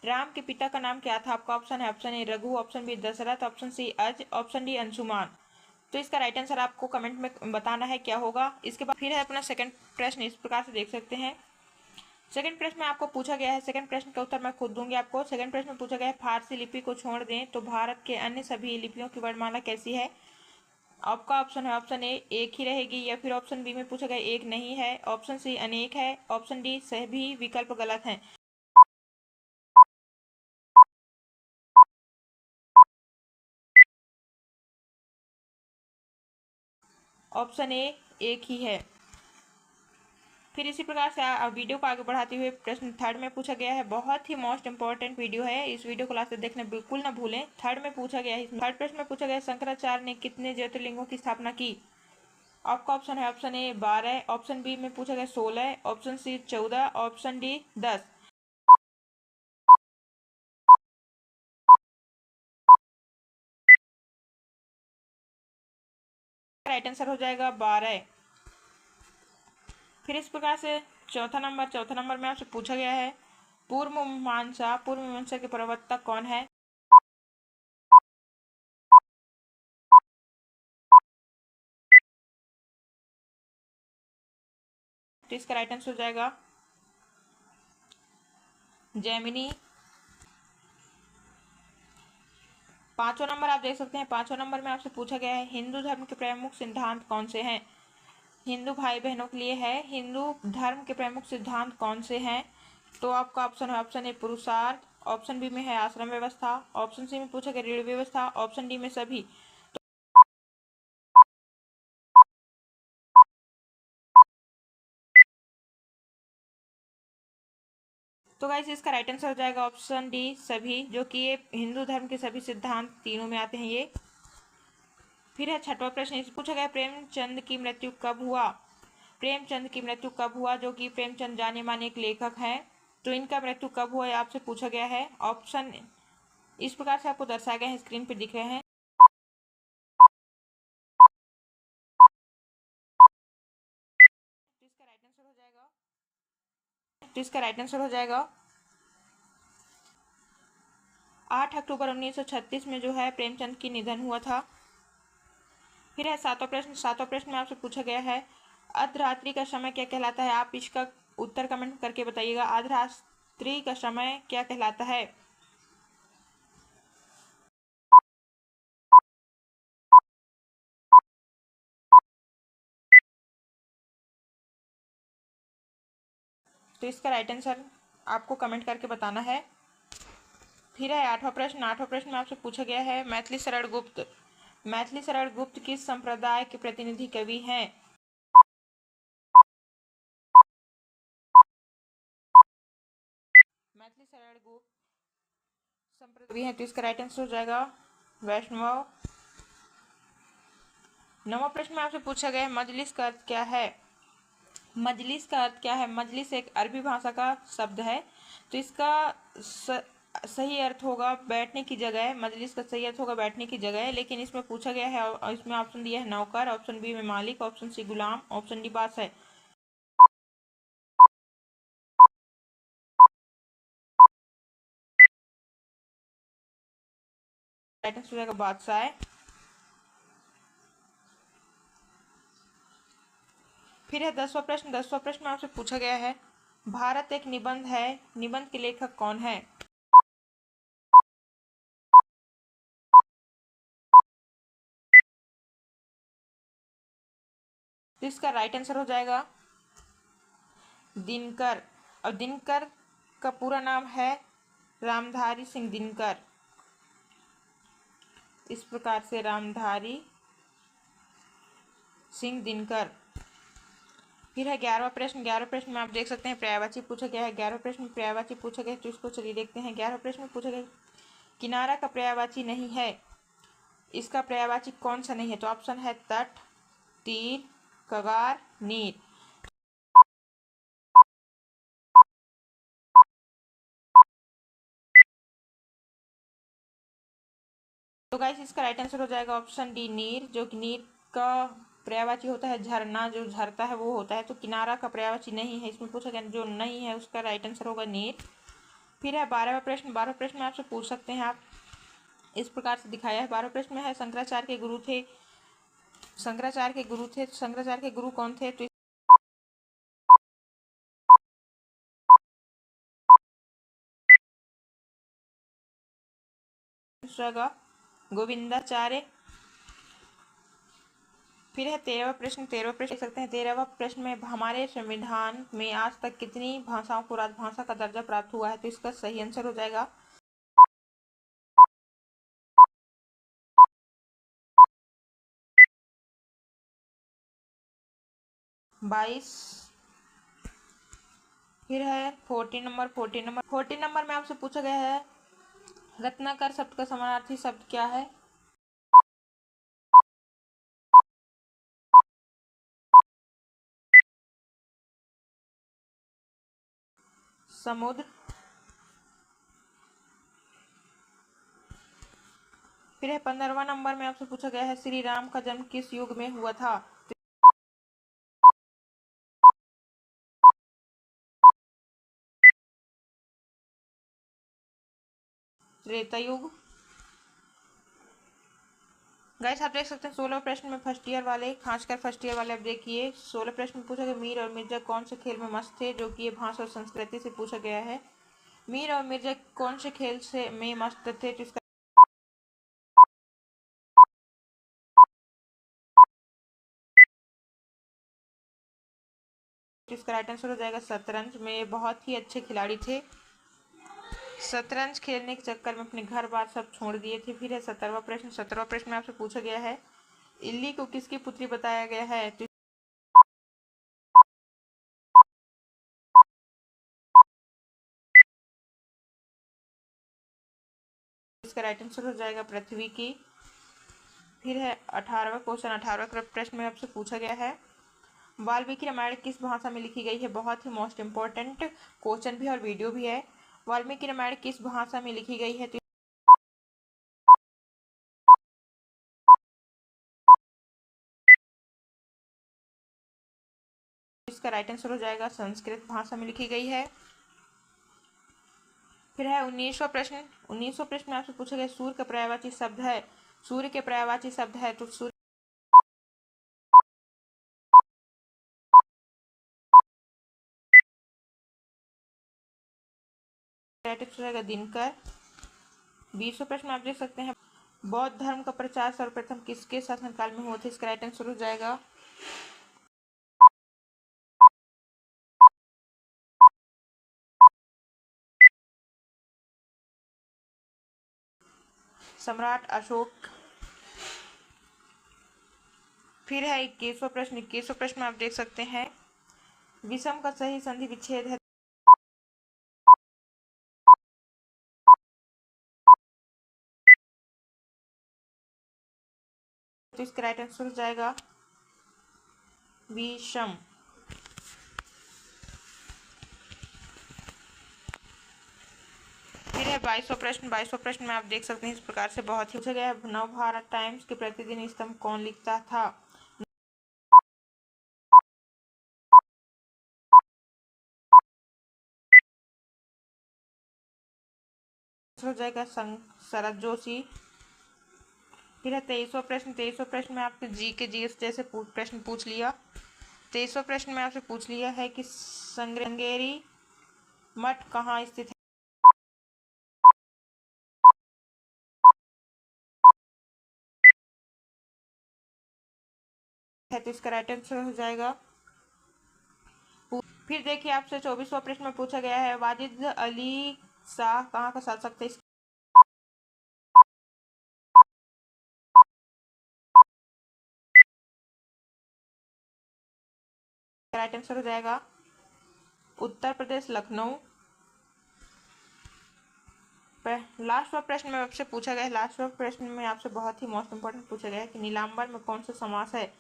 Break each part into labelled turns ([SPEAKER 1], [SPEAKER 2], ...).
[SPEAKER 1] राम के पिता का नाम क्या था? आपका ऑप्शन है option A Raghu, option B Dasharath, option C Aja, option D Anshuman. तो इसका राइट आंसर आपको कमेंट में बताना है क्या होगा। इसके बाद फिर है अपना सेकंड प्रश्न, इस प्रकार से देख सकते हैं। सेकंड प्रश्न में आपको पूछा गया है, सेकंड प्रश्न का उत्तर मैं खुद दूंगी आपको। सेकंड प्रश्न में पूछा गया है फारसी लिपि को छोड़ दें तो भारत के अन्य सभी लिपियों की वर्णमाला कैसी है? आपका ऑप्शन है ऑप्शन ए एक ही रहेगी, या फिर ऑप्शन बी में पूछा गया एक नहीं है, ऑप्शन सी अनेक है, ऑप्शन डी सभी विकल्प गलत हैं। ऑप्शन ए एक ही है। फिर इसी प्रकार से वीडियो को आगे बढ़ाते हुए प्रश्न थर्ड में पूछा गया है, बहुत ही मोस्ट इंपॉर्टेंट वीडियो है, इस वीडियो को लास्ट तक देखना बिल्कुल ना भूलें। थर्ड में पूछा गया है, थर्ड प्रश्न में पूछा गया है, शंकराचार्य ने कितने ज्योतिर्लिंगों की स्थापना की? आपका ऑप्शन है ऑप्शन ए 12, ऑप्शन बी में पूछा गया 16, option C 14, option D 10। Right answer हो जाएगा 12। फिर इस प्रकार से चौथा नंबर में आपसे पूछा गया है, पूर्व मीमांसा के प्रवक्ता कौन है? तो इसका राइट आंसर हो जाएगा जैमिनी। पांचवा नंबर आप देख सकते हैं, पांचवा नंबर में आपसे पूछा गया है, हिंदू धर्म के प्रमुख सिद्धांत कौन से हैं? हिंदू भाई बहनों के लिए है, हिंदू धर्म के प्रमुख सिद्धांत कौन से हैं? तो आपका ऑप्शन है ऑप्शन ए पुरुषार्थ, ऑप्शन बी में है आश्रम व्यवस्था, ऑप्शन सी में पूछा गया ऋण व्यवस्था, ऑप्शन डी में सभी। तो गाइस इसका राइट आंसर हो जाएगा ऑप्शन डी सभी, जो कि ये हिंदू धर्म के सभी सिद्धांत तीनों में आते हैं ये। फिर है छठवां प्रश्न, इस पूछा गया प्रेमचंद की मृत्यु कब हुआ? प्रेमचंद की मृत्यु कब हुआ, जो कि प्रेमचंद जाने माने एक लेखक हैं। तो इनका मृत्यु कब हुआ आपसे पूछा गया है। ऑप्शन इस प्रकार से आपको दर्शाए गए हैं, स्क्रीन पर दिख रहे हैं। तो इसका राइट आंसर हो जाएगा, 8 अक्टूबर 1936 में जो है प्रेमचंद की निधन हुआ था। फिर है सातवां प्रश्न में आपसे पूछा गया है, अर्धरात्रि का समय क्या कहलाता है? आप इसका उत्तर कमेंट करके बताइएगा, अर्धरात्रि का समय क्या कहलाता है? तो इसका राइट आंसर आपको कमेंट करके बताना है। फिर है आठवां प्रश्न में आपसे पूछा गया है, मैथिली शरण गुप्त किस संप्रदाय के प्रतिनिधि कवि हैं? मैथिली शरण गुप्त संप्रदाय है, तो इसका राइट आंसर हो जाएगा वैष्णव। नौवां प्रश्न में आपसे पूछा गया है, मजलिस का अर्थ क्या है? मजलिस का अर्थ क्या है? मजलिस एक अरबी भाषा का शब्द है, तो इसका सही अर्थ होगा बैठने की जगह। मजलिस का सही अर्थ होगा बैठने की जगह, लेकिन इसमें पूछा गया है, इसमें ऑप्शन दिया है नौकर, ऑप्शन बी में मालिक, ऑप्शन सी गुलाम, ऑप्शन डी बादशाह। राइट आंसर हो जाएगा बादशाह। फिर है दसवां प्रश्न में आपसे पूछा गया है, भारत एक निबंध है, निबंध के लेखक कौन है? तो इसका राइट आंसर हो जाएगा दिनकर। और दिनकर का पूरा नाम है रामधारी सिंह दिनकर। इस प्रकार से रामधारी सिंह दिनकर। फिर है 11वां प्रश्न में आप देख सकते हैं पर्यायवाची पूछा गया है। 11वें प्रश्न में पर्यायवाची पूछा गया है, तो इसको चलिए देखते हैं। 11वें प्रश्न में पूछा गया, किनारा का पर्यायवाची नहीं है, इसका पर्यायवाची कौन सा नहीं है? तो ऑप्शन है तट, तीर, कगार, नीर। तो गाइस इसका राइट आंसर हो जाएगा ऑप्शन डी नीर, जो कि नीर का पर्यायवाची होता है झरना, जो झरता है वो होता है। तो किनारा का पर्यायवाची नहीं है, इसमें पूछा गया जो नहीं है उसका राइट आंसर होगा नीर। फिर है 12वां प्रश्न। 12वें प्रश्न में आपसे पूछ सकते हैं आप, इस प्रकार से दिखाया है। 12वें प्रश्न में है शंकराचार्य के गुरु थे, शंकराचार्य के गुरु कौन थे? तो गोविंदाचार्य। फिर है 13वां प्रश्न। 13वां प्रश्न देख सकते हैं। 13वां प्रश्न में हमारे संविधान में आज तक कितनी भाषाओं को राजभाषा का दर्जा प्राप्त हुआ है? तो इसका सही आंसर हो जाएगा 22। फिर है 14 नंबर में आपसे पूछा गया है रत्नाकर शब्द का समानार्थी शब्द क्या है? समुद्र। फिर है 15वां नंबर में आपसे पूछा गया है श्री राम का जन्म किस युग में हुआ था? त्रेता युग। गाइस आप देख सकते हैं 16 प्रश्न में फर्स्ट ईयर वाले, खासकर फर्स्ट ईयर वाले, अब देखिए 16 प्रश्न में पूछा गया मीर और मिर्जा कौन से खेल में मस्त थे? जो कि ये भाषा और संस्कृति से पूछा गया है। मीर और मिर्जा कौन से खेल से में मस्त थे? तो इसका राइट आंसर हो जाएगा शतरंज। में बहुत ही अच्छे खिलाड़ी थे, शतरंज खेलने के चक्कर में अपने घर बार सब छोड़ दिए थे। फिर है 17वां प्रश्न। 17वां प्रश्न में आपसे पूछा गया है इल्ली को किसकी पुत्री बताया गया है? तो इसका राइट आंसर हो जाएगा पृथ्वी की। फिर है 18वां क्वेश्चन। 18वां प्रश्न में आपसे पूछा गया है वाल्मीकि रामायण किस भाषा में लिखी गई है? बहुत ही मोस्ट इंपॉर्टेंट क्वेश्चन भी और वीडियो भी है। वाल्मीकि रामायण किस भाषा में लिखी गई है? तो इसका राइट आंसर हो जाएगा संस्कृत भाषा में लिखी गई है। फिर है 19वां प्रश्न। 19वां प्रश्न में आपसे पूछा गया सूर्य का पर्यायवाची शब्द है, सूर्य के पर्यायवाची शब्द है। तो सूर्य दिनकर। 20वां प्रश्न आप देख सकते हैं बौद्ध धर्म का प्रचार सर्वप्रथम किसके शासनकाल में हुआ था? इसका राइट आंसर हो जाएगा सम्राट अशोक। फिर है 21वां प्रश्न। 21वां प्रश्न में आप देख सकते हैं विषम का सही संधि विच्छेद है। तो इसका राइट आंसर हो जाएगा विषम। फिर है 22वां प्रश्न। 22वां प्रश्न में आप देख सकते हैं इस प्रकार से बहुत ही पूछा गया है नवभारत टाइम्स के प्रतिदिन स्तंभ कौन लिखता था? हो जाएगा शरद जोशी। फिर है 23वां प्रश्न। 23वां प्रश्न में आपके जी के जीएस जैसे प्रश्न पूछ लिया। 23वां प्रश्न में आपसे पूछ लिया है कि श्रृंगेरी मठ कहाँ स्थित है? तो इसका राइट आंसर हो जाएगा। फिर देखिए आपसे 24वां प्रश्न में पूछा गया है वाजिद अली शाह कहाँ का शासक थे? राइट आंसर हो जाएगा उत्तर प्रदेश लखनऊ। लास्टवां प्रश्न में आपसे पूछा गया है, लास्टवां प्रश्न में आपसे बहुत ही मोस्ट इंपॉर्टेंट पूछा गया है कि नीलांबर में कौन सा समास है?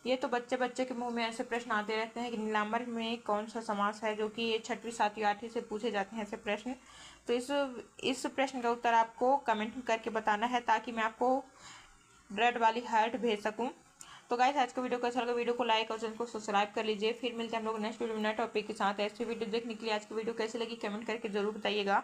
[SPEAKER 1] ये तो बच्चे बच्चे के मुंह में ऐसे प्रश्न आते रहते हैं कि नीलांबर में कौन सा समास है, जो कि ये 6वीं 7वीं 8वीं से पूछे जाते हैं ऐसे प्रश्न। तो इस प्रश्न का उत्तर आपको कमेंट करके बताना है ताकि मैं आपको रेड वाली हार्ट भेज सकूं। तो तो गाइस आज का वीडियो कैसा लगा, वीडियो को लाइक और चैनल को सब्सक्राइब कर लीजिए। फिर मिलते हैं हम लोग नेक्स्ट वीडियो में नए टॉपिक के साथ। ऐसी वीडियो देखने के लिए आज की वीडियो कैसी लगी कमेंट करके जरूर बताइएगा।